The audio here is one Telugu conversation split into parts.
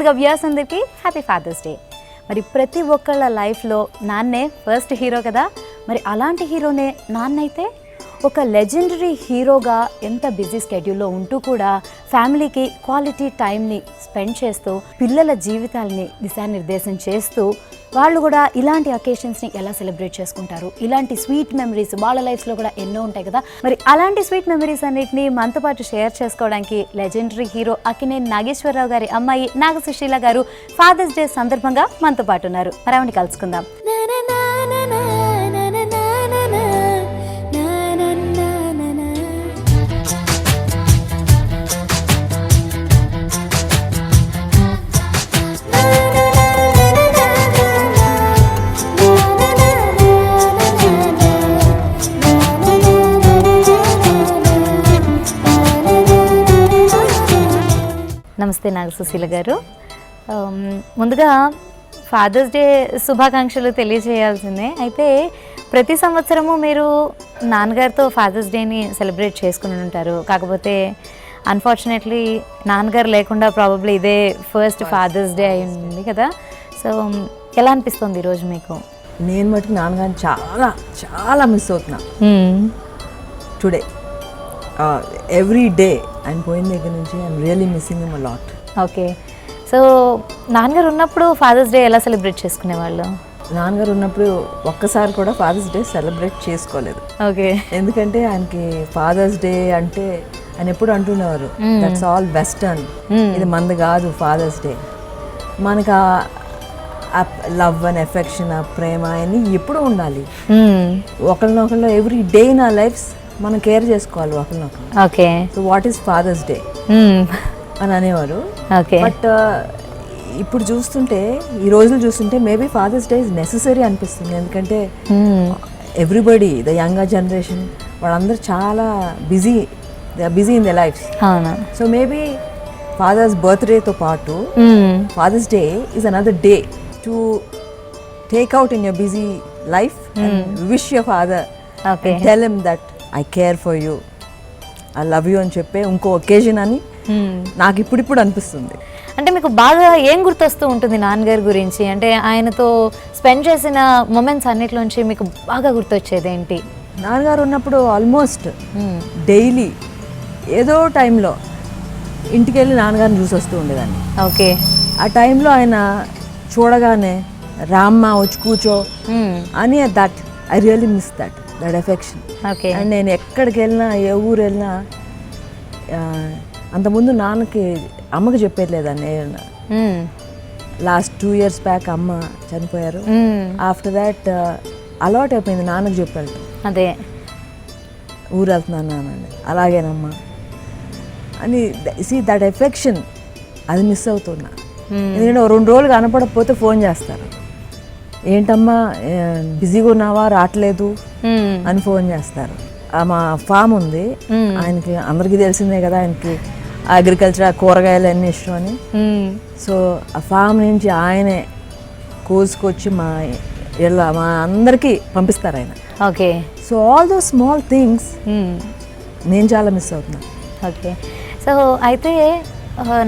ముందుగా వ్యూయర్స్ అందరికీ హ్యాపీ ఫాదర్స్ డే. మరి ప్రతి ఒక్కళ్ళ లైఫ్లో నాన్నే ఫస్ట్ హీరో కదా. మరి అలాంటి హీరోనే నాన్న అయితే ఒక లెజెండరీ హీరోగా ఎంత బిజీ స్కెడ్యూల్లో ఉంటూ కూడా ఫ్యామిలీకి క్వాలిటీ టైంని స్పెండ్ చేస్తూ పిల్లల జీవితాలని దిశానిర్దేశం చేస్తూ వాళ్ళు కూడా ఇలాంటి అకేషన్స్ని ఎలా సెలబ్రేట్ చేసుకుంటారు, ఇలాంటి స్వీట్ మెమరీస్ వాళ్ళ లైఫ్స్లో కూడా ఎన్నో ఉంటాయి కదా. మరి అలాంటి స్వీట్ మెమరీస్ అన్నిటిని మనతో పాటు షేర్ చేసుకోవడానికి లెజెండరీ హీరో అక్కినేని నాగేశ్వరరావు గారి అమ్మాయి నాగసుశీల గారు ఫాదర్స్ డే సందర్భంగా మనతో పాటు ఉన్నారు. మరి ఆవిడని కలుసుకుందాం. నమస్తే నాగసుశీల గారు. ముందుగా ఫాదర్స్ డే శుభాకాంక్షలు తెలియజేయాల్సిందే. అయితే ప్రతి సంవత్సరము మీరు నాన్నగారితో ఫాదర్స్ డేని సెలబ్రేట్ చేసుకుని ఉంటారు. కాకపోతే అన్ఫార్చునేట్లీ నాన్నగారు లేకుండా ప్రాబబ్లీ ఇదే ఫస్ట్ ఫాదర్స్ డే అయింది కదా. సో ఎలా అనిపిస్తుంది ఈరోజు మీకు? నేను మటుకు నాన్నగారిని చాలా చాలా మిస్ అవుతున్నా టుడే. ఎవ్రీ డే ఆయన పోయిన దగ్గర నుంచి I'm really missing him a lot. Okay. So నాన్నగారు ఉన్నప్పుడు ఫాదర్స్ డే ఎలా సెలబ్రేట్ చేసుకునేవాళ్ళు? నాన్నగారు ఉన్నప్పుడు ఒక్కసారి కూడా ఫాదర్స్ డే సెలబ్రేట్ చేసుకోలేదు. ఓకే. ఎందుకంటే ఆయనకి ఫాదర్స్ డే అంటే ఆయన ఎప్పుడు అంటున్నారు దట్స్ ఆల్ వెస్టర్న్, ఇది మనది కాదు ఫాదర్స్ డే. మనకు లవ్ అండ్ ఎఫెక్షన్, ఆ ప్రేమ అని ఎప్పుడు ఉండాలి. ఒకరినొకళ్ళు every day in our lives మనం కేర్ చేసుకోవాలి ఒకరినొకరు. Okay. So what is father's day అని అనేవారు. బట్ ఇప్పుడు చూస్తుంటే, ఈ రోజులు చూస్తుంటే maybe father's day is necessary అనిపిస్తుంది. ఎందుకంటే ఎవ్రీబడి ద యంగర్ జనరేషన్ వాళ్ళందరూ చాలా busy in the life. So maybe father's బర్త్డేతో పాటు father's day is another day to take out in your busy life and wish your father, tell him that I care for you, I love you అని చెప్పే ఇంకో ఒకేజన్ అని నాకు ఇప్పుడిప్పుడు అనిపిస్తుంది. అంటే మీకు బాగా ఏం గుర్తొస్తూ ఉంటుంది నాన్నగారి గురించి? అంటే ఆయనతో స్పెండ్ చేసిన మూమెంట్స్ అన్నిటిలోంచి మీకు బాగా గుర్తొచ్చేది ఏంటి? నాన్నగారు ఉన్నప్పుడు ఆల్మోస్ట్ డైలీ ఏదో టైంలో ఇంటికి వెళ్ళి నాన్నగారిని చూసి వస్తూ ఉండేదాన్ని. ఓకే. ఆ టైంలో ఆయన చూడగానే రామ్మ వచ్చి కూర్చో అని that I really miss that affection. And నేను ఎక్కడికి వెళ్ళినా, ఏ ఊరు వెళ్ళినా, అంతకుముందు అమ్మకి చెప్పేయలేదండి. లాస్ట్ 2 years బ్యాక్ అమ్మ చనిపోయారు. ఆఫ్టర్ దాట్ అలవాటు అయిపోయింది నాన్నకి చెప్పాలి. అదే ఊరు వెళ్తున్నాను నాన్న, అలాగేనమ్మా అని. సీ దట్ ఎఫెక్షన్ అది మిస్ అవుతున్నా. ఎందుకంటే 2 రోజులు కనపడకపోతే ఫోన్ చేస్తారు, ఏంటమ్మా బిజీగా ఉన్నావా, రావట్లేదు అని ఫోన్ చేస్తారు. మా ఫామ్ ఉంది ఆయనకి, అందరికీ తెలిసిందే కదా ఆయనకి అగ్రికల్చర్, కూరగాయలు అన్నీ ఇష్టం అని. సో ఆ ఫామ్ నుంచి ఆయనే కోసుకొచ్చి మా అందరికీ పంపిస్తారు ఆయన. Okay. So all those small things నేను చాలా మిస్ అవుతున్నా. ఓకే. సో అయితే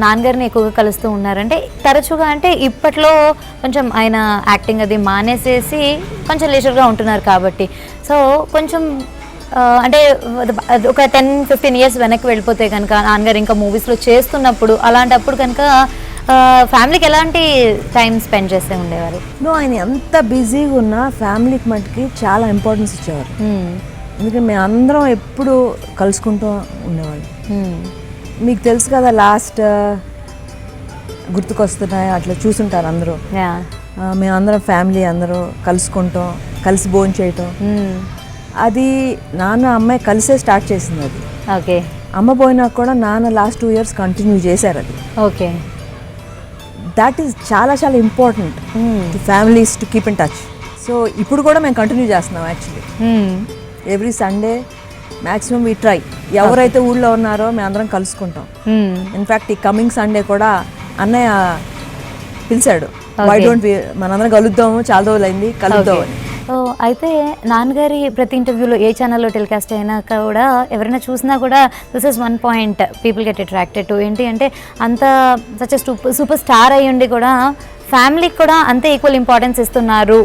నాన్నగారిని ఎక్కువగా కలుస్తూ ఉన్నారంటే తరచుగా, అంటే ఇప్పట్లో కొంచెం ఆయన యాక్టింగ్ అది మానేసేసి కొంచెం లీజర్గా ఉంటున్నారు కాబట్టి, సో కొంచెం అంటే ఒక 10-15 years వెనక్కి వెళ్ళిపోతే కనుక నాన్నగారు ఇంకా మూవీస్లో చేస్తున్నప్పుడు, అలాంటప్పుడు కనుక ఫ్యామిలీకి ఎలాంటి టైం స్పెండ్ చేస్తూ ఉండేవారు? ఆయన ఎంత బిజీగా ఉన్నా ఫ్యామిలీకి మటుకి చాలా ఇంపార్టెన్స్ ఇచ్చేవారు. ఎందుకంటే మేము అందరం ఎప్పుడు కలుసుకుంటూ ఉండేవాళ్ళు. మీకు తెలుసు కదా, లాస్ట్ గుర్తుకొస్తున్నాయి అట్లా చూసుంటారు అందరూ. మేమందరం ఫ్యామిలీ అందరూ కలుసుకుంటాం, కలిసి భోజనం చేయటం. అది నాన్న అమ్మాయి కలిసే స్టార్ట్ చేసింది అది. ఓకే. అమ్మ పోయినా కూడా నాన్న లాస్ట్ 2 years కంటిన్యూ చేశారు అది. ఓకే. దాట్ ఈస్ చాలా చాలా important to families to keep in touch. So ఇప్పుడు కూడా మేము కంటిన్యూ చేస్తున్నాం actually. Every Sunday maximum we try. ఎవరైతే ఊళ్ళో ఉన్నారో మేము అందరం కలుసుకుంటాం. ఇన్ఫ్యాక్ట్ ఈ కమింగ్ సండే కూడా అన్నయ్య పిలిచాడు, వై డోంట్ మనందరం కలుద్దాము, చాలా రోజులు అయింది కలుద్దాం అని. అయితే నాన్నగారి ప్రతి ఇంటర్వ్యూలో ఏ ఛానల్లో టెలికాస్ట్ అయినా కూడా ఎవరైనా చూసినా కూడా this is one point people get attracted to, ఏంటి అంటే అంత సచ్ సూపర్ స్టార్ అయ్యి ఉండి కూడా ఫ్యామిలీకి కూడా అంతే ఈక్వల్ ఇంపార్టెన్స్ ఇస్తున్నారు.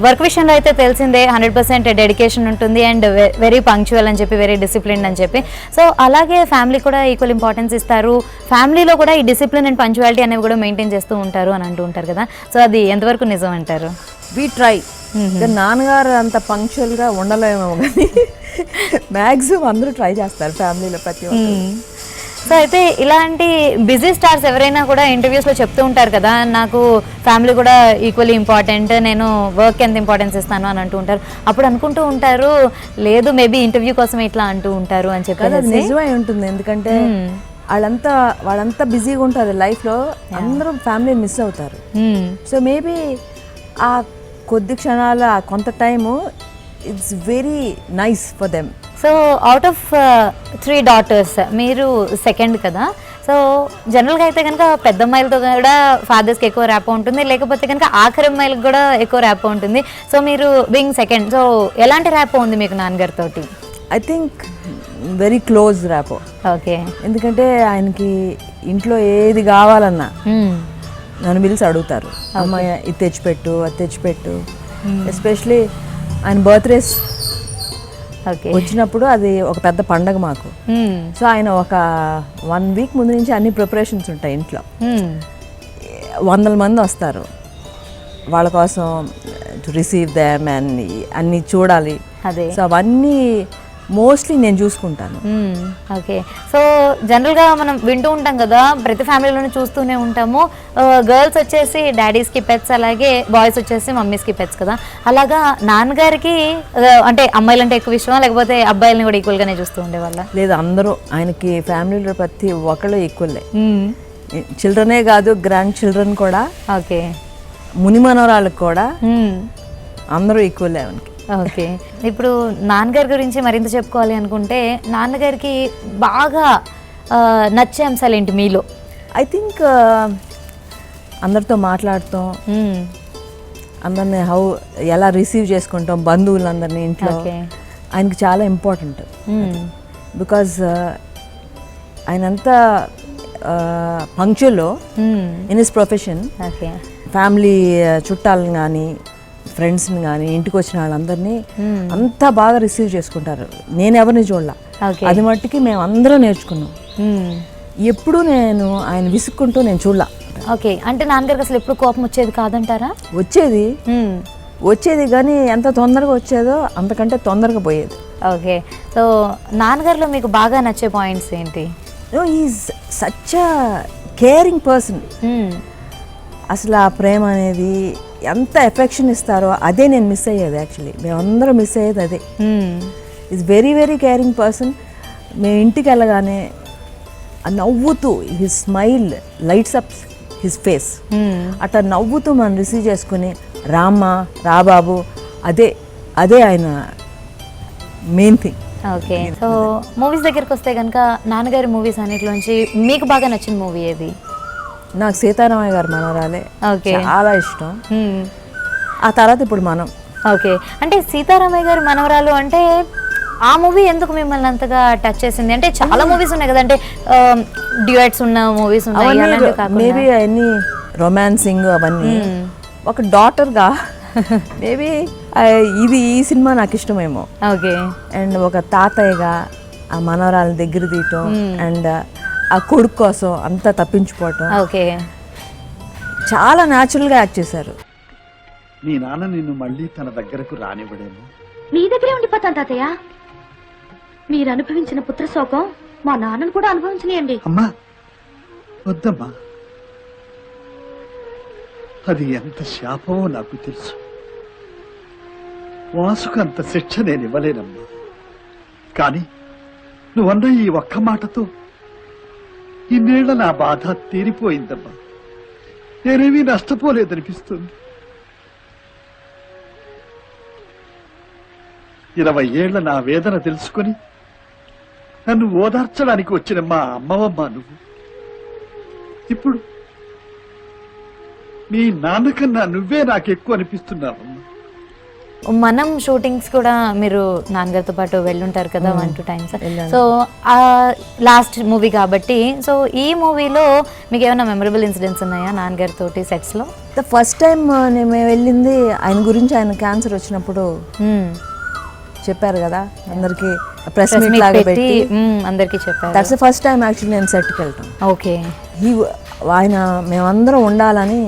వర్క్ విషయంలో అయితే తెలిసిందే 100% డెడికేషన్ ఉంటుంది అండ్ వెరీ పంక్చువల్ అని చెప్పి, వెరీ డిసిప్లిన్ అని చెప్పి. సో అలాగే ఫ్యామిలీ కూడా ఈక్వల్ ఇంపార్టెన్స్ ఇస్తారు, ఫ్యామిలీలో కూడా ఈ డిసిప్లిన్ అండ్ పంక్చువాలిటీ అనేవి కూడా మెయింటైన్ చేస్తూ ఉంటారు అని అంటూ ఉంటారు కదా. సో అది ఎంతవరకు నిజం అంటారు? We try. నాన్నగారు అంత పంక్చువల్గా ఉండలేమో కానీ మ్యాక్సిమం అందరూ ట్రై చేస్తారు ఫ్యామిలీలో ప్రతి ఒక్కరు. సో అయితే ఇలాంటి బిజీ స్టార్స్ ఎవరైనా కూడా ఇంటర్వ్యూస్లో చెప్తూ ఉంటారు కదా, నాకు ఫ్యామిలీ కూడా ఈక్వల్లీ ఇంపార్టెంట్, నేను వర్క్ ఎంత ఇంపార్టెన్స్ ఇస్తాను అని అంటూ ఉంటారు. అప్పుడు అనుకుంటూ ఉంటారు లేదు మేబీ ఇంటర్వ్యూ కోసం ఇట్లా అంటూ ఉంటారు అని చెప్పి. అది నిజమై ఉంటుంది, ఎందుకంటే వాళ్ళంతా బిజీగా ఉంటారు లైఫ్లో, అందరూ ఫ్యామిలీని మిస్ అవుతారు. సో మేబీ ఆ కొద్ది క్షణాలు, ఆ కొంత time it's very nice for them. So out of 3 daughters మీరు సెకండ్ కదా. సో జనరల్గా అయితే కనుక పెద్ద అమ్మాయిలతో కూడా ఫాదర్స్కి ఎక్కువ ర్యాప్ ఉంటుంది, లేకపోతే కనుక ఆఖరి అమ్మాయిలకు కూడా ఎక్కువ ర్యాప్ ఉంటుంది. సో మీరు బీయింగ్ సెకండ్, సో ఎలాంటి ర్యాప్ ఉంది మీకు నాన్నగారితో? I think very close rapport. Okay. ఎందుకంటే ఆయనకి ఇంట్లో ఏది కావాలన్నా నన్ను పిలిచి అడుగుతారు, అమ్మాయి ఇది తెచ్చిపెట్టు, అది తెచ్చిపెట్టు. ఎస్పెషలీ ఆయన బర్త్డేస్ వచ్చినప్పుడు అది ఒక పెద్ద పండగ మాకు. సో ఆయన ఒక 1 week ముందు నుంచి అన్ని ప్రిపరేషన్స్ ఉంటాయి ఇంట్లో. 100 మంది వస్తారు వాళ్ళ కోసం, టు రిసీవ్ దెమ్ అండ్ అన్నీ చూడాలి. సో అవన్నీ మోస్ట్లీ నేను చూసుకుంటాను. ఓకే. సో జనరల్గా మనం వింటూ ఉంటాం కదా, ప్రతి ఫ్యామిలీలోనే చూస్తూనే ఉంటాము, గర్ల్స్ వచ్చేసి డాడీస్కి పెట్స్, అలాగే బాయ్స్ వచ్చేసి మమ్మీస్కి పెట్స్ కదా. అలాగా నాన్నగారికి అంటే అమ్మాయిలు అంటే ఎక్కువ ఇష్టమా, లేకపోతే అబ్బాయిలని కూడా ఈక్వల్గానే చూస్తూ ఉండేవాళ్ళ? లేదు, అందరూ ఆయనకి ఫ్యామిలీలో ప్రతి ఒక్కళ్ళు ఈక్వల్లే. చిల్డ్రనే కాదు, గ్రాండ్ చిల్డ్రన్ కూడా, ఓకే, ముని మనవరాళ్ళకి కూడా అందరూ ఈక్వల్లే ఆయనకి. ఓకే. ఇప్పుడు నాన్నగారి గురించి మరింత చెప్పుకోవాలి అనుకుంటే, నాన్నగారికి బాగా నచ్చే అంశాలు ఏంటి మీలో? ఐ థింక్ అందరితో మాట్లాడతాం, అందరిని ఎలా రిసీవ్ చేసుకుంటాం, బంధువులందరినీ ఇంట్లో, ఆయనకి చాలా ఇంపార్టెంట్. బికాజ్ ఆయనంతా punctual in his profession. Family చుట్టాలను కానీ ఫ్రెండ్స్ని కానీ ఇంటికి వచ్చిన వాళ్ళందరినీ అంతా బాగా రిసీవ్ చేసుకుంటారు. నేను ఎవరిని చూడాల, అది మట్టుకి మేము అందరం నేర్చుకున్నాం. ఎప్పుడు నేను ఆయన విసుక్కుంటూ నేను చూడాల. ఓకే. అంటే నాన్నగారికి అసలు ఎప్పుడు కోపం వచ్చేది కాదంటారా? వచ్చేది కానీ ఎంత తొందరగా వచ్చేదో అంతకంటే తొందరగా పోయేది. ఓకే. సో నాన్నగారిలో మీకు బాగా నచ్చే పాయింట్స్ ఏంటి? Is such a caring person. అసలు ఆ ప్రేమ అనేది ఎంత ఎఫెక్షన్ ఇస్తారో అదే నేను మిస్ అయ్యేది. యాక్చువల్లీ మేమందరం మిస్ అయ్యేది అదే. Is very very caring person. మేము ఇంటికి వెళ్ళగానే నవ్వుతూ, his smile lights up his face. అట్లా నవ్వుతూ మనం రిసీవ్ చేసుకుని రామ్మా రా బాబు, అదే ఆయన main thing. Okay. So movies దగ్గరికి వస్తే కనుక నాన్నగారి మూవీస్ అన్నిటిలోంచి మీకు బాగా నచ్చిన మూవీ ఏది? నాకు సీతారామయ్య గారు మనవరాలే చాలా ఇష్టం. ఆ తర్వాత ఇప్పుడు మనం. ఓకే. అంటే సీతారామయ్య గారి మనవరాలు అంటే ఆ మూవీ ఎందుకు మిమ్మల్ని అంతగా టచ్ చేసింది? అంటే చాలా మూవీస్ ఉన్నాయి కదా, అంటే డ్యూయట్స్ ఉన్న మూవీస్ ఉన్నాయి, మేబీ అన్ని రొమాన్సింగ్ అవన్నీ. ఒక డాటర్గా మేబీ ఈ సినిమా నాకు ఇష్టమేమో. ఓకే. అండ్ ఒక తాతయ్యగా ఆ మనవరాల దగ్గర తీయటం, అండ్ ఆ కొడుకు కోసం అంతా తప్పించిపోవటం, ఓకే, చాలా న్యాచురల్గా యాక్ట్ చేశారు. మీ నాన్న నిన్ను మళ్ళీ తన దగ్గరకు రానివ్వడేమో. మీ దగ్గరే ఉండిపోతాను తాతయ్య. మీరు అనుభవించిన పుత్ర శోకం మా నాన్నను కూడా అనుభవించనియండి. అమ్మా వద్దమ్మా, అది ఎంత శాపమో నాకు తెలుసు. వాసుకు అంత శిక్ష నేను ఇవ్వలేనమ్మా. కానీ నువ్వన్న ఈ ఒక్క మాటతో ఇన్నేళ్ల నా బాధ తీరిపోయిందమ్మా. నేనేమీ నష్టపోలేదనిపిస్తుంది. 20 ఏళ్ల నా వేదన తెలుసుకుని నన్ను ఓదార్చడానికి వచ్చిన మా అమ్మవమ్మ నువ్వు. ఇప్పుడు మీ నాన్నకన్నా నువ్వే నాకెక్కువ అనిపిస్తున్నావమ్మా. మనం షూటింగ్స్ కూడా మీరు నాన్నగారితో పాటు వెళ్ళుంటారు కదా 1-2 times. సో లాస్ట్ మూవీ కాబట్టి, సో ఈ మూవీలో మీకు ఏమైనా మెమరబుల్ ఇన్సిడెంట్స్ ఉన్నాయా నాన్నగారితో సెట్స్లో? ద ఫస్ట్ టైం మేము వెళ్ళింది ఆయన గురించి, ఆయన క్యాన్సర్ వచ్చినప్పుడు చెప్పారు కదా అందరికి, ప్రెస్ మీట్ లాగా పెట్టి అందరికి చెప్పారు. That's the first time actually నేను సెట్కి వెళ్తాం. ఓకే. ఆయన మేమందరం ఉండాలని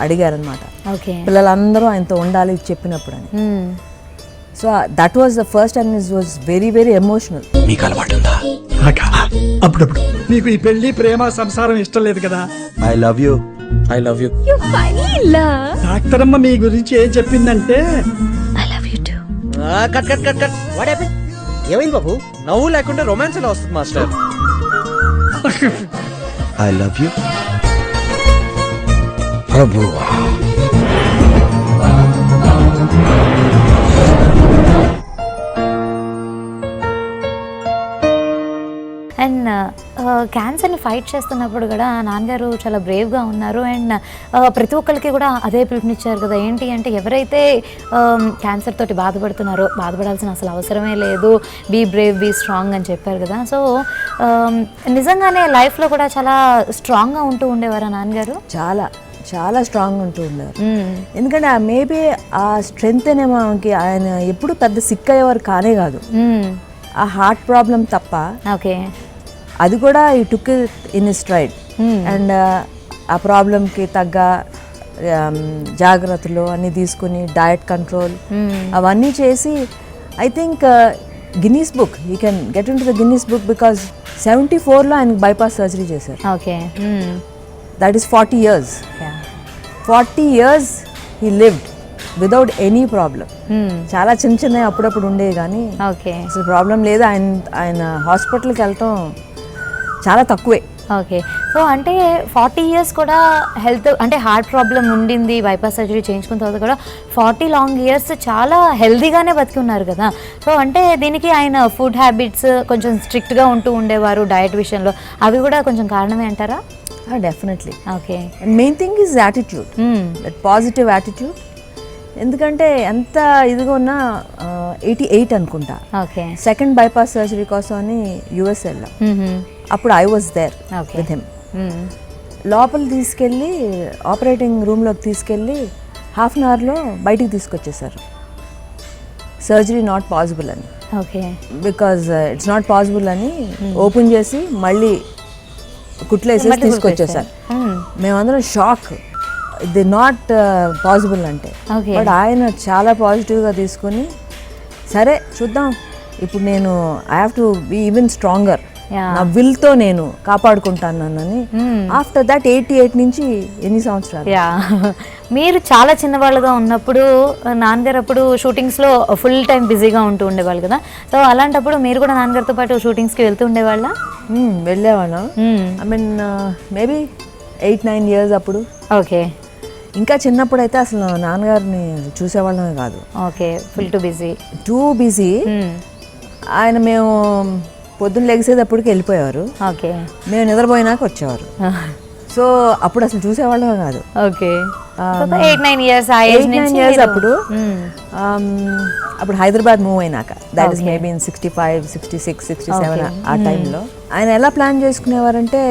అడిగారనమాట. ఓకే. పిల్లలందరూ ఆయనతో ఉండాలి చెప్పినప్పుడు అని. So that was the first and it was very very emotional. మీకు అలవాటు ఉందా? అప్పుడప్పుడు నీకు ఈ పెళ్లి ప్రేమ సంసారం ఇష్టం లేదు కదా? I love you. I love you. Doctor అమ్మ మీ గురించి ఏం చెప్పిందంటే cut cut cut cut. What happen? ఏమైంది బాబు? నవ్వు లేకుండా రొమాన్స్ ఎలా వస్తుంది మాస్టర్? ఐ లవ్ యూ ప్రభువా. అండ్ క్యాన్సర్ని ఫైట్ చేస్తున్నప్పుడు కూడా నాన్నగారు చాలా బ్రేవ్గా ఉన్నారు. అండ్ ప్రతి ఒక్కరికి కూడా అదే పిలుపునిచ్చారు కదా, ఏంటి అంటే ఎవరైతే క్యాన్సర్ తోటి బాధపడుతున్నారో బాధపడాల్సిన అసలు అవసరమే లేదు, బీ బ్రేవ్, బీ స్ట్రాంగ్ అని చెప్పారు కదా. సో నిజంగానే లైఫ్లో కూడా చాలా స్ట్రాంగ్గా ఉంటూ ఉండేవారా నాన్నగారు? చాలా చాలా స్ట్రాంగ్ ఉంటూ ఉన్నారు. ఎందుకంటే మేబీ ఆ స్ట్రెంగ్త్ ఏమో ఆమెకి, ఆయన ఎప్పుడు పెద్ద సిక్ అయ్యేవారు కానే కాదు. ఆ హార్ట్ ప్రాబ్లం తప్ప. ఓకే. అది కూడా ఈ టుక్ ఇన్ స్ట్రైడ్. అండ్ ఆ ప్రాబ్లంకి తగ్గ జాగ్రత్తలు అన్నీ తీసుకుని డయట్ కంట్రోల్ అవన్నీ చేసి I think Guinness book, you can get into the Guinness book because 74లో ఆయనకు బైపాస్ సర్జరీ చేశారు. Okay. That is 40 years. 40 years he lived without any problem. చాలా చిన్న చిన్న అప్పుడప్పుడు ఉండేవి కానీ అసలు ప్రాబ్లం లేదు. ఆయన హాస్పిటల్కి వెళ్ళటం చాలా తక్కువే. ఓకే. సో అంటే 40 years కూడా హెల్త్ అంటే హార్ట్ ప్రాబ్లం ఉండింది, బైపాస్ సర్జరీ చేయించుకున్న తర్వాత కూడా 40 long years చాలా హెల్తీగానే బతికి ఉన్నారు కదా. సో అంటే దీనికి ఆయన ఫుడ్ హ్యాబిట్స్ కొంచెం స్ట్రిక్ట్గా ఉంటూ ఉండేవారు డయట్ విషయంలో, అవి కూడా కొంచెం కారణమే అంటారా? Definitely. Okay. Main thing is attitude, that positive attitude. ఎందుకంటే ఎంత ఇదిగా ఉన్నా 88 అనుకుంటా. ఓకే. సెకండ్ బైపాస్ సర్జరీ కోసం అని యుఎస్ వెళ్ళాం. అప్పుడు I was there with him. లోపల తీసుకెళ్ళి ఆపరేటింగ్ రూమ్లోకి తీసుకెళ్ళి ½ an hourలో బయటికి తీసుకొచ్చేసారు. సర్జరీ నాట్ పాసిబుల్ అని. Okay. Because it's not possible అని ఓపెన్ చేసి మళ్ళీ కుట్లేసేసి తీసుకొచ్చేసారు. మేమందరం షాక్, ఇది నాట్ పాసిబుల్ అంటే. బట్ ఆయన చాలా పాజిటివ్గా తీసుకొని సరే చూద్దాం, ఇప్పుడు నేను I have to be even stronger, నా విల్తో నేను కాపాడుకుంటాను నన్నని. ఆఫ్టర్ దట్ 88 నుంచి ఎన్ని సంవత్సరాలు. మీరు చాలా చిన్నవాళ్ళుగా ఉన్నప్పుడు నాన్నగారు అప్పుడు షూటింగ్స్లో ఫుల్ టైం బిజీగా ఉంటూ ఉండేవాళ్ళు కదా. సో అలాంటప్పుడు మీరు కూడా నాన్నగారితో పాటు షూటింగ్స్కి వెళ్తూ ఉండేవాళ్ళ? వెళ్ళేవాళ్ళం. ఐ మీన్ మేబీ 8-9 years అప్పుడు. ఓకే. ఇంకా చిన్నప్పుడు అయితే అసలు నాన్నగారిని చూసేవాళ్ళమే కాదు. ఓకే. Full too busy. ఆయన మేము పొద్దున్న లెగిసేటప్పటికి వెళ్ళిపోయేవారు. ఓకే. మేము నిద్రపోయినాక వచ్చేవారు. సో అప్పుడు అసలు చూసేవాళ్ళమే కాదు. ఓకే. 8-9 years అప్పుడు. అప్పుడు హైదరాబాద్ మూవ్ అయినాక, దాట్ ఈస్ మేబీ ఇన్ 65, 66, 67 ఆ టైంలో ఆయన ఎలా ప్లాన్ చేసుకునేవారంటే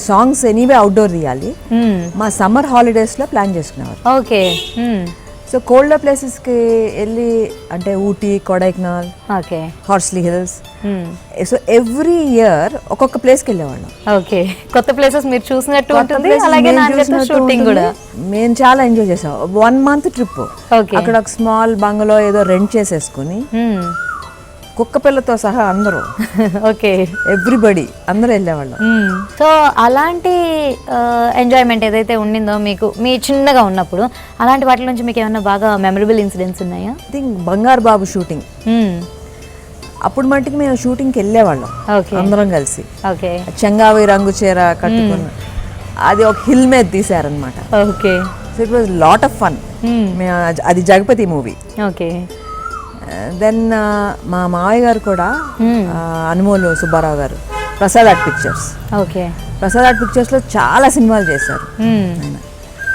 సాంగ్స్ ఎనీవే అవుట్డోర్ తీయాలి, మా సమ్మర్ హాలిడేస్లో ప్లాన్ చేసుకునేవారు. ఓకే. సో కోల్డర్ ప్లేసెస్కి వెళ్ళి అంటే Ooty, Kodaikanal, okay, Horsley hills. So every year ఒక్కొక్క ప్లేస్కి వెళ్ళేవాళ్ళం. ఓకే. కొత్త ప్లేసెస్ మీరు చూసినట్టు ఉంటుంది, అలాగే షూటింగ్ కూడా మేము చాలా ఎంజాయ్ చేసాం. 1 month ట్రిప్. అక్కడ ఒక స్మాల్ బంగ్లో ఏదో రెంట్ చేసేసుకుని కుక్క పిల్లతో సహా అందరూ, ఓకే, ఎవ్రీబడి అందరూ వెళ్ళేవాళ్ళం. సో అలాంటి ఎంజాయ్మెంట్ ఏదైతే ఉండిందో మీకు మీ చిన్నగా ఉన్నప్పుడు, అలాంటి వాటి నుంచి మీకు ఏమైనా బాగా మెమరబుల్ ఇన్సిడెంట్స్ ఉన్నాయా? ఐ థింక్ బంగారు బాబు షూటింగ్. అప్పుడు మట్టికి మేము షూటింగ్కి వెళ్ళేవాళ్ళం అందరం కలిసి. ఓకే. చెంగావి రంగు చీర కట్టుకుని అది ఒక హిల్ మీద తీసారనమాట. Okay. So it was lot of fun. అది జగపతి మూవీ. ఓకే. దెన్ మా మావయ్య గారు కూడా Anumolu Subbarao garu Prasad art pictures. Okay. Prasad art పిక్చర్స్లో చాలా సినిమాలు చేశారు.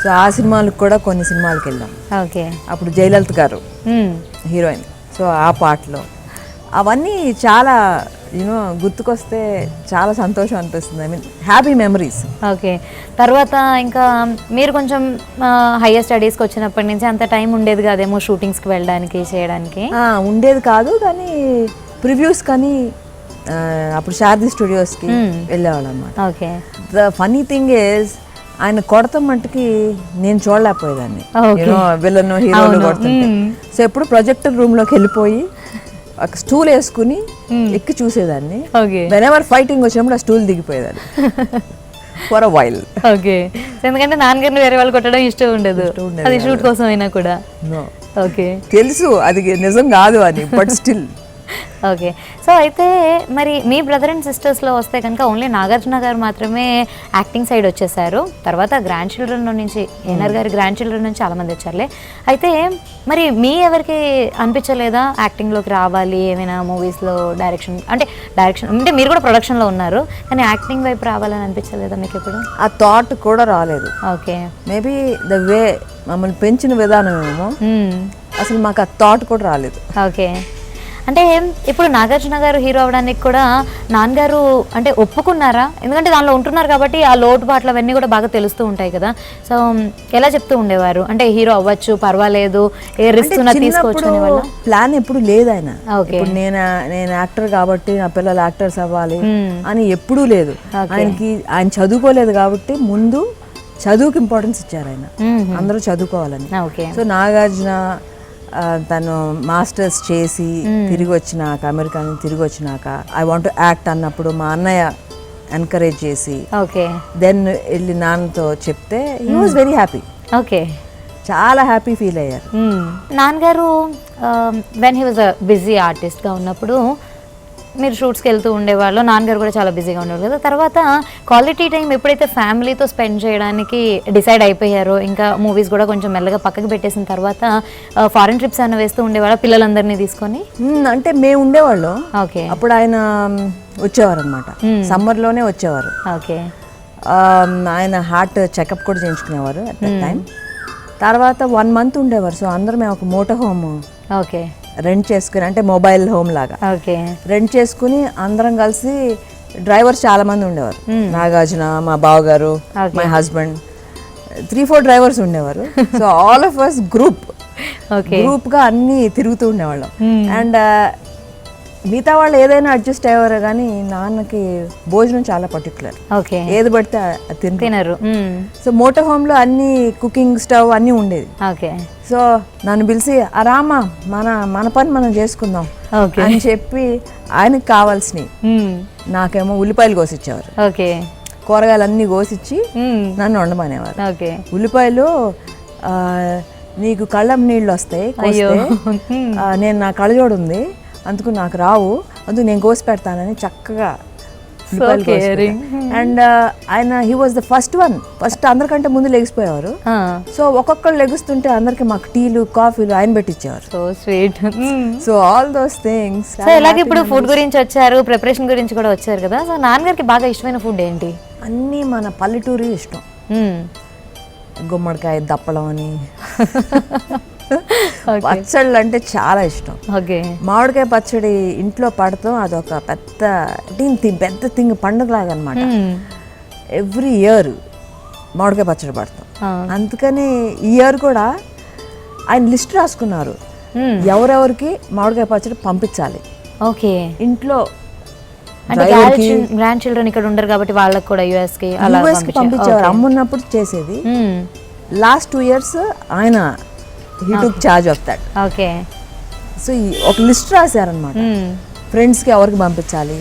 సో ఆ సినిమాలకు కూడా కొన్ని సినిమాలకు వెళ్ళాం. ఓకే. అప్పుడు జయలలిత గారు హీరోయిన్, సో ఆ పాటలో అవన్నీ చాలా యూనో గుర్తుకొస్తే చాలా సంతోషం అనిపిస్తుంది. I mean happy memories. Okay. తర్వాత ఇంకా మీరు కొంచెం హైయర్ స్టడీస్కి వచ్చినప్పటి నుంచి అంత టైం ఉండేది కాదేమో షూటింగ్స్కి వెళ్ళడానికి చేయడానికి? ఉండేది కాదు, కానీ ప్రివ్యూస్ కానీ అప్పుడు శారది స్టూడియోస్కి వెళ్ళేవాళ్ళం అన్నమాట. Okay. The funny thing is ఆయన కొడతాం మట్టుకి నేను చూడలేకపోయేదాన్ని, విలన్ హీరోలు కొడుతుంటే. సో ఎప్పుడు ప్రొజెక్టర్ రూమ్లోకి వెళ్ళిపోయి ఒక స్టూల్ వేసుకుని ఎక్కి చూసేదాన్ని. వెన్ ఎవర్ ఫైటింగ్ వచ్చినప్పుడు ఆ స్టూల్ దిగిపోయేదాన్ని ఫర్ అ వైల్. ఓకే. ఎందుకంటే నాన్నగారిని వేరే వాళ్ళు కొట్టడం ఇష్టం ఉండదు, అది షూట్ కోసం అయినా కూడా. ఓకే. తెలుసు అది నిజం కాదు అని, బట్ స్టిల్. ఓకే. సో అయితే మరి మీ బ్రదర్ అండ్ సిస్టర్స్లో వస్తే కనుక ఓన్లీ నాగార్జున గారు మాత్రమే యాక్టింగ్ సైడ్ వచ్చేసారు. తర్వాత గ్రాండ్ చిల్డ్రన్లో నుంచి ఏఎన్ఆర్ గారి గ్రాండ్ చిల్డ్రన్ నుంచి చాలామంది వచ్చారులే. అయితే మరి మీ ఎవరికి అనిపించలేదా యాక్టింగ్లోకి రావాలి, ఏమైనా మూవీస్లో డైరెక్షన్ అంటే మీరు కూడా ప్రొడక్షన్లో ఉన్నారు, కానీ యాక్టింగ్ వైపు రావాలని అనిపించలేదా మీకు ఎప్పుడు? ఆ థాట్ కూడా రాలేదు. ఓకే. మేబీ ద వే మమ్మల్ని పెంచిన విధానం ఏమో, అసలు మాకు ఆ థాట్ కూడా రాలేదు. ఓకే. అంటే ఇప్పుడు నాగార్జున గారు హీరో అవ్వడానికి కూడా నాన్నగారు అంటే ఒప్పుకున్నారా? ఎందుకంటే దానిలో ఉంటున్నారు కాబట్టి ఆ లోటుపాట్లు అవన్నీ కూడా బాగా తెలుస్తూ ఉంటాయి కదా. సో ఎలా చెప్తూ ఉండేవారు అంటే హీరో అవ్వచ్చు, పర్వాలేదు, ఏ రిస్క్ తీసుకోవచ్చు ప్లాన్ ఎప్పుడు లేదు ఆయన. ఇప్పుడు నేను యాక్టర్ కాబట్టి నా పిల్లలు యాక్టర్స్ అవ్వాలి అని ఎప్పుడూ లేదు. ఆయన చదువుకోలేదు కాబట్టి ముందు చదువుకి ఇంపార్టెన్స్ ఇచ్చారు ఆయన, అందరూ చదువుకోవాలని. సో నాగార్జున తను మాస్టర్స్ చేసి తిరిగి వచ్చినాక, అమెరికా నుంచి తిరిగి వచ్చినాక ఐ వాంట్ టు యాక్ట్ అన్నప్పుడు మా అన్నయ్య ఎంకరేజ్ చేసి దెన్ వెళ్ళి నాన్నతో చెప్తే he was very happy. Okay. చాలా హ్యాపీ ఫీల్ అయ్యారు. నాన్నగారు when he was a busy ఆర్టిస్ట్గా ఉన్నప్పుడు మీరు షూట్స్కి వెళ్తూ ఉండేవాళ్ళు, నాన్నగారు కూడా చాలా బిజీగా ఉండేవాళ్ళు కదా. తర్వాత క్వాలిటీ టైం ఎప్పుడైతే ఫ్యామిలీతో స్పెండ్ చేయడానికి డిసైడ్ అయిపోయారో, ఇంకా మూవీస్ కూడా కొంచెం మెల్లగా పక్కకి పెట్టేసిన తర్వాత ఫారెన్ ట్రిప్స్ అన్న వేస్తూ ఉండేవాళ్ళ పిల్లలందరినీ తీసుకొని? అంటే మేము ఉండేవాళ్ళం. ఓకే. అప్పుడు ఆయన వచ్చేవారు అనమాట, సమ్మర్లోనే వచ్చేవారు. ఓకే. ఆయన హార్ట్ చెకప్ కూడా చేయించుకునేవారు అట్ దట్ టైం. తర్వాత 1 month ఉండేవారు. సో అందరం మేము ఒక మోటో హోమ్ ఓకే రెంట్ చేసుకుని, అంటే మొబైల్ హోమ్ లాగా రెంట్ చేసుకుని అందరం కలిసి, డ్రైవర్స్ చాలా మంది ఉండేవారు. నాగార్జున, మా బావగారు, మై హస్బెండ్, 3-4 డ్రైవర్స్ ఉండేవారు. So all of us group గా అన్ని తిరుగుతూ ఉండేవాళ్ళం. అండ్ మిగతా వాళ్ళు ఏదైనా అడ్జస్ట్ అయ్యేవారు, కానీ నాన్నకి భోజనం చాలా పర్టికులర్, ఏది పడితే తినరు. సో మోటో హోమ్ లో అన్ని కుకింగ్ స్టవ్ అన్ని ఉండేది. సో నన్ను పిలిచి రామా మన పని మనం చేసుకుందాం అని చెప్పి ఆయనకు కావాల్సినవి, నాకేమో ఉల్లిపాయలు కోసిచ్చేవారు, కూరగాయలు అన్ని కోసిచ్చి నన్ను వండమనేవారు. ఉల్లిపాయలు నీకు కళ్ళం నీళ్ళు వస్తాయి, నేను నా కళ్ళజోడు ఉంది అందుకు నాకు రావు, అందుకు నేను కోసి పెడతానని చక్కగా అండ్ ఆయన హీ వాజ్ ద ఫస్ట్ అందరికంటే ముందు లెగిసిపోయేవారు. సో ఒక్కొక్కరు లెగుస్తుంటే అందరికి మాకు టీలు కాఫీలు ఆయన పెట్టించేవారు. So sweet. So all those things. So ఇలాగే ఇప్పుడు ఫుడ్ గురించి వచ్చారు, ప్రిపరేషన్ గురించి కూడా వచ్చారు కదా. సో నాన్నగారికి బాగా ఇష్టమైన ఫుడ్ ఏంటి? అన్నీ మన పల్లెటూరి ఇష్టం. గుమ్మడికాయ దప్పడం అని, పచ్చళ్ళు అంటే చాలా ఇష్టం. మామిడికాయ పచ్చడి ఇంట్లో పడతాం, అదొక పెద్ద థింగ్, పండుగలాగా అనమాట. ఎవ్రీ ఇయర్ మామిడికాయ పచ్చడి పడతాం. అందుకని ఈ ఇయర్ కూడా ఆయన లిస్ట్ రాసుకున్నారు, ఎవరెవరికి మామిడికాయ పచ్చడి పంపించాలి. ఓకే. ఇంట్లో గ్రాండ్ చిల్డ్రన్ ఇక్కడ ఉండరు కాబట్టి వాళ్ళకి కూడా యుఎస్ కి పంపించేవారు. అమ్మున్నప్పుడు చేసేది. లాస్ట్ 2 years ఆయన he took charge of that. Okay. So ఒక లిస్ట్ రాశారనమాట, ఫ్రెండ్స్కి ఎవరికి పంపించాలి,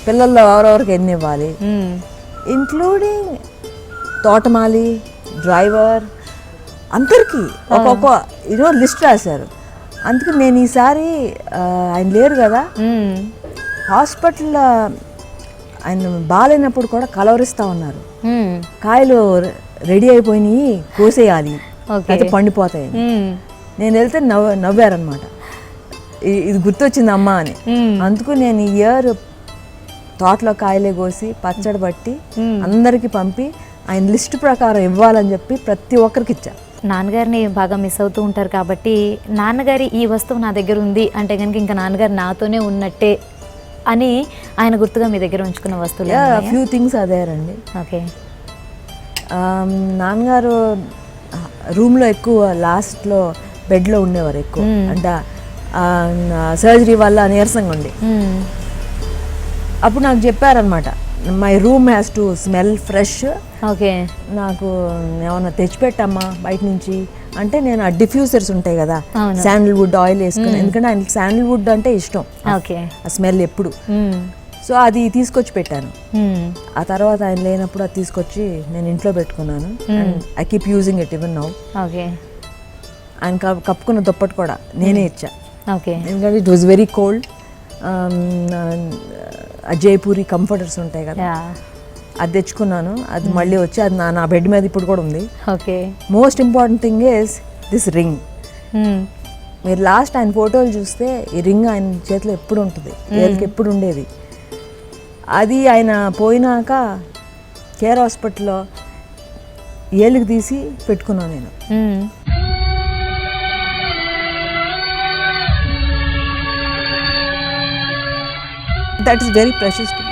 పిల్లల్లో ఎవరెవరికి ఎన్ని ఇవ్వాలి, ఇంక్లూడింగ్ తోటమాలి, డ్రైవర్, అందరికీ ఒక్కొక్క లిస్ట్ రాశారు. అందుకే నేను ఈసారి ఆయన లేరు కదా, హాస్పిటల్లో ఆయన బాగాలేనప్పుడు కూడా కలవరిస్తూ ఉన్నారు, కాయలు రెడీ అయిపోయినాయి కోసేయాలి అయితే పండిపోతాయి. నేను వెళ్తే నవ్వారనమాట, ఇది గుర్తొచ్చింది అమ్మ అని. అందుకు నేను ఈ ఇయర్ తోటలో కాయలే కోసి పచ్చడి పట్టి అందరికి పంపి ఆయన లిస్ట్ ప్రకారం ఇవ్వాలని చెప్పి ప్రతి ఒక్కరికి ఇచ్చా. నాన్నగారిని బాగా మిస్ అవుతూ ఉంటారు కాబట్టి నాన్నగారి ఈ వస్తువు నా దగ్గర ఉంది అంటే కనుక ఇంకా నాన్నగారు నాతోనే ఉన్నట్టే అని ఆయన గుర్తుగా మీ దగ్గర ఉంచుకున్న వస్తువులు ఫ్యూ థింగ్స్ అదేరండి. ఓకే. నాన్నగారు రూమ్లో ఎక్కువ లాస్ట్లో బెడ్లో ఉండేవారు ఎక్కువ, అంటే సర్జరీ వల్ల నీరసంగా ఉండి. అప్పుడు నాకు చెప్పారనమాట, my room has to smell fresh. Okay. నాకు ఏమన్నా తెచ్చిపెట్టమ్మా బయట నుంచి అంటే నేను ఆ డిఫ్యూజర్స్ ఉంటాయి కదా, శాండిల్వుడ్ ఆయిల్ వేసుకుని, ఎందుకంటే ఆయనకి శాండిల్వుడ్ అంటే ఇష్టం. ఓకే. ఆ స్మెల్ ఎప్పుడు. సో అది తీసుకొచ్చి పెట్టాను. ఆ తర్వాత ఆయన లేనప్పుడు అది తీసుకొచ్చి నేను ఇంట్లో పెట్టుకున్నాను. I keep using it even now. Okay. ఆయన కప్పుకున్న దుప్పటి కూడా నేనే ఇచ్చా. ఓకే. ఎందుకంటే it was very cold. Jaipuri comforters ఉంటాయి కదా, అది తెచ్చుకున్నాను. అది మళ్ళీ వచ్చి అది నా బెడ్ మీద ఇప్పుడు కూడా ఉంది. Okay. Most important thing is this ring. మీరు లాస్ట్ ఆయన ఫోటోలు చూస్తే ఈ రింగ్ ఆయన చేతిలో ఎప్పుడు ఉంటుంది, ఏళ్ళకి ఎప్పుడు ఉండేది. అది ఆయన పోయినాక కేర్ హాస్పిటల్లో ఏళ్ళకి తీసి పెట్టుకున్నాను నేను. That is very precious to me.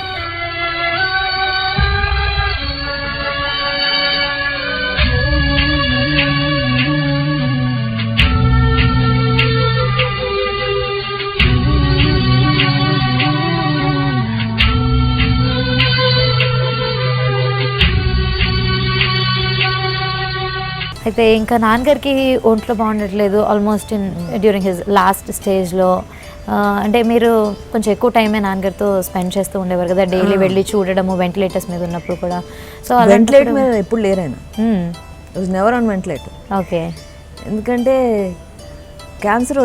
అయితే ఇంకా నాన్నగారికి ఒంట్లో బాగుండట్లేదు ఆల్మోస్ట్ డ్యూరింగ్ హిజ్ లాస్ట్ స్టేజ్లో. అంటే మీరు కొంచెం ఎక్కువ టైమే నాన్నగారితో స్పెండ్ చేస్తూ ఉండేవారు కదా, డైలీ వెళ్ళి చూడడము వెంటిలేటర్స్ మీద ఉన్నప్పుడు కూడా. సో వెంటిలేటర్ మీద ఎప్పుడు లేరు ఆయన. Never on ventilator. ఓకే. ఎందుకంటే క్యాన్సర్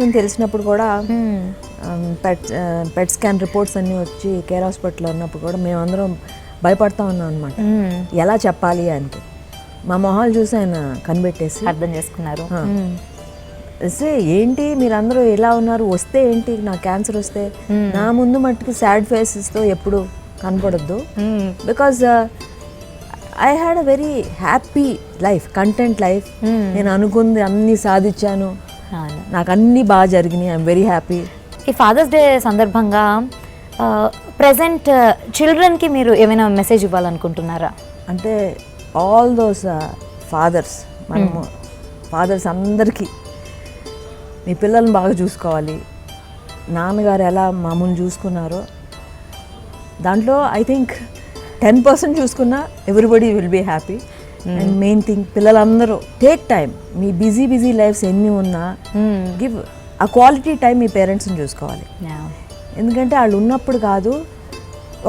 అని తెలిసినప్పుడు కూడా పెట్ స్కాన్ రిపోర్ట్స్ అన్నీ వచ్చి కేర్ హాస్పిటల్లో ఉన్నప్పుడు కూడా మేమందరం భయపడతా ఉన్నాం అనమాట, ఎలా చెప్పాలి ఆయనకి. మా మొహాలు చూసి ఆయన కనిపెట్టేసి అర్థం చేసుకున్నారు. ఏంటి మీరందరూ ఎలా ఉన్నారు, వస్తే ఏంటి నా క్యాన్సర్ వస్తే నా ముందు మట్టుకు సాడ్ ఫేసెస్తో ఎప్పుడు కనపడద్దు. Because I had a very happy life, content life. నేను అనుకుంది అన్నీ సాధించాను, నాకు అన్నీ బాగా జరిగినాయి. I'm very happy. ఈ ఫాదర్స్ డే సందర్భంగా ప్రజెంట్ చిల్డ్రన్కి మీరు ఏమైనా మెసేజ్ ఇవ్వాలనుకుంటున్నారా? అంటే ఆల్ దోస్ ఫాదర్స్, మనము ఫాదర్స్ అందరికీ మీ పిల్లల్ని బాగా చూసుకోవాలి. నాన్నగారు ఎలా మామూలు చూసుకున్నారో దాంట్లో ఐ థింక్ 10% చూసుకున్నా everybody will be happy. And main thing, పిల్లలందరూ టేక్ టైం. మీ బిజీ లైఫ్స్ ఎన్ని ఉన్నా గివ్ ఆ క్వాలిటీ టైం మీ పేరెంట్స్ని చూసుకోవాలి. ఎందుకంటే వాళ్ళు ఉన్నప్పుడు కాదు,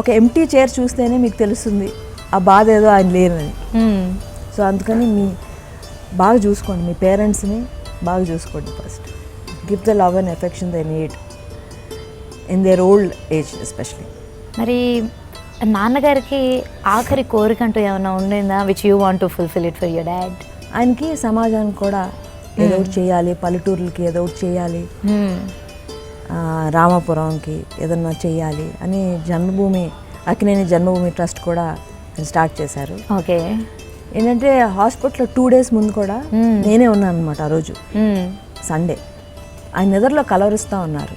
ఒక ఎంటీ చైర్ చూస్తేనే మీకు తెలుస్తుంది ఆ బాధ ఏదో ఆయన లేరని. సో అందుకని మీ బాగా చూసుకోండి, మీ పేరెంట్స్ని బాగా చూసుకోండి. First give the love and affection they need in their old age especially. మరి నాన్నగారికి ఆఖరి కోరిక అంటూ ఏమైనా ఉండిందా which you want to fulfil it for your dad? ఆయనకి సమాజానికి కూడా ఏదో ఒకటి చేయాలి, పల్లెటూర్లకి ఏదో ఒకటి చేయాలి, రామాపురంకి ఏదన్నా చేయాలి అని జన్మభూమి, అక్కినేని జన్మభూమి ట్రస్ట్ కూడా స్టార్ట్ చేశారు. ఓకే. ఏంటంటే హాస్పిటల్లో 2 days ముందు కూడా నేనే ఉన్నాను అనమాట. ఆ రోజు సండే ఆయన నిద్రలో కలవరిస్తూ ఉన్నారు.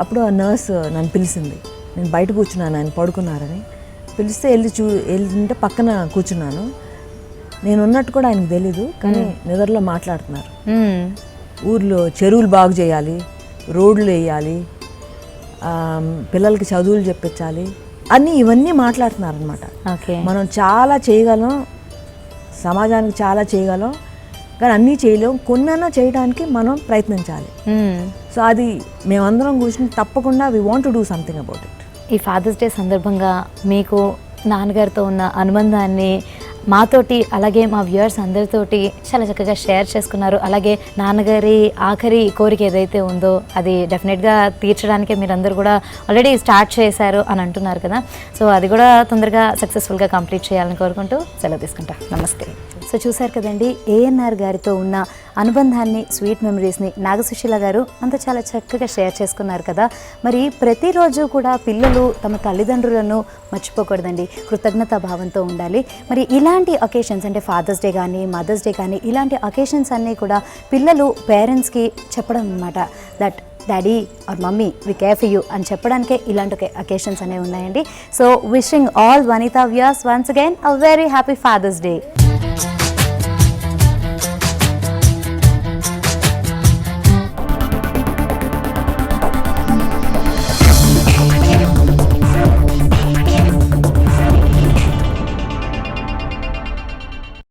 అప్పుడు ఆ నర్స్ నన్ను పిలిచింది, నేను బయట కూర్చున్నాను, ఆయన పడుకున్నారని పిలిస్తే వెళ్ళింటే పక్కన కూర్చున్నాను. నేను ఉన్నట్టు కూడా ఆయనకు తెలీదు, కానీ నిద్రలో మాట్లాడుతున్నారు. ఊర్లో చెరువులు బాగు చేయాలి, రోడ్లు వేయాలి, పిల్లలకి చదువులు చెప్పించాలి అన్నీ ఇవన్నీ మాట్లాడుతున్నారు అనమాట. మనం చాలా చేయగలం, సమాజానికి చాలా చేయగలం, కానీ అన్నీ చేయలేం. కొన్నైనా చేయడానికి మనం ప్రయత్నించాలి. సో అది మేమందరం కూర్చుని తప్పకుండా we want to do something about it. ఈ ఫాదర్స్ డే సందర్భంగా మీకు నాన్నగారితో ఉన్న అనుబంధాన్ని మాతోటి అలాగే మా వ్యూయర్స్ అందరితోటి చాలా చక్కగా షేర్ చేసుకున్నారు. అలాగే నాన్నగారి ఆఖరి కోరిక ఏదైతే ఉందో అది డెఫినెట్గా తీర్చడానికే మీరందరూ కూడా ఆల్రెడీ స్టార్ట్ చేశారు అని అంటున్నారు కదా. సో అది కూడా తొందరగా సక్సెస్ఫుల్గా కంప్లీట్ చేయాలని కోరుకుంటూ సెలవు తీసుకుంటా. నమస్తే. సో చూశారు కదండి ఏఎన్ఆర్ గారితో ఉన్న అనుబంధాన్ని, స్వీట్ మెమరీస్ని నాగసుశీల గారు అంత చాలా చక్కగా షేర్ చేసుకున్నారు కదా. మరి ప్రతిరోజు కూడా పిల్లలు తమ తల్లిదండ్రులను మర్చిపోకూడదండి, కృతజ్ఞతా భావంతో ఉండాలి. మరి ఇలాంటి అకేషన్స్ అంటే ఫాదర్స్ డే కానీ, మదర్స్ డే కానీ, ఇలాంటి అకేషన్స్ అన్నీ కూడా పిల్లలు పేరెంట్స్కి చెప్పడం అనమాట. That daddy or mummy we care for you అని చెప్పడానికే ఇలాంటి అకేషన్స్ అనేవి ఉన్నాయండి. So wishing all Vanitha viewers once again a very happy father's day.